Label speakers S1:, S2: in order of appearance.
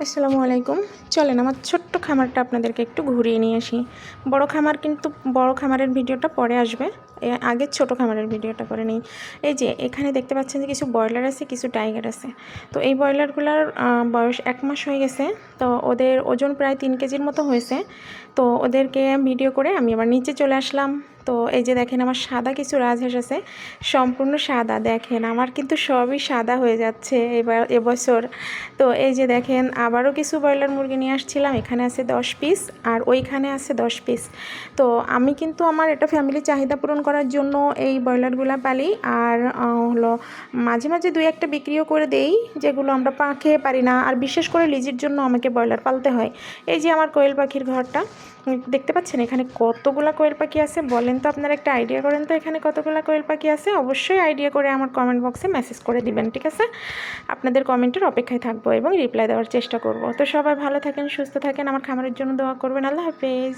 S1: আসসালামু আলাইকুম। চলেন আমার ছোট্ট খামারটা আপনাদেরকে একটু ঘুরিয়ে নিয়ে আসি। বড় খামার কিন্তু বড় খামারের ভিডিওটা পরে আসবে। আগে ছোট খামারের ভিডিওটা করে নিই। এই যে এখানে দেখতে পাচ্ছেন যে কিছু ব্রয়লার আছে, কিছু টাইগার আছে। তো এই ব্রয়লারগুলোর বয়স 1 মাস হয়ে গেছে। তো ওদের ওজন প্রায় 3 কেজির মতো হয়েছে। তো ওদেরকে ভিডিও করে আমি আবার নিচে চলে আসলাম। তো এই যে দেখেন আমার সাদা কিছু রাজহাঁস আছে, সম্পূর্ণ সাদা। দেখেন আমার কিন্তু সবই সাদা হয়ে যাচ্ছে এবছর। তো এই যে দেখেন আবারও কিছু ব্রয়লার মুরগি নিয়ে আসছিলাম। এখানে আছে 10 পিস আর ওইখানে আছে 10 পিস। তো আমি কিন্তু আমার এটা ফ্যামিলি চাহিদা পূরণ করার জন্য এই ব্রয়লারগুলো পালি। আর হলো মাঝে মাঝে 2-1টা বিক্রিও করে দেই, যেগুলো আমরা খেয়ে পারি না। আর বিশেষ করে লিজের জন্য আমাকে ব্রয়লার পালতে হয়। এই যে আমার কোয়েল পাখির ঘরটা দেখতে পাচ্ছেন, এখানে কতগুলা কোয়েল পাখি আছে বলেন তো? আপনারা একটা আইডিয়া করেন তো এখানে কতগুলা কোয়েল পাখি আছে? অবশ্যই আইডিয়া করে আমার কমেন্ট বক্সে মেসেজ করে দিবেন, ঠিক আছে? আপনাদের কমেন্টের অপেক্ষায় থাকবো এবং রিপ্লাই দেওয়ার চেষ্টা করব। তো সবাই ভালো থাকেন, সুস্থ থাকেন, আমার খামারের জন্য দোয়া করবেন। আল্লাহ হাফেজ।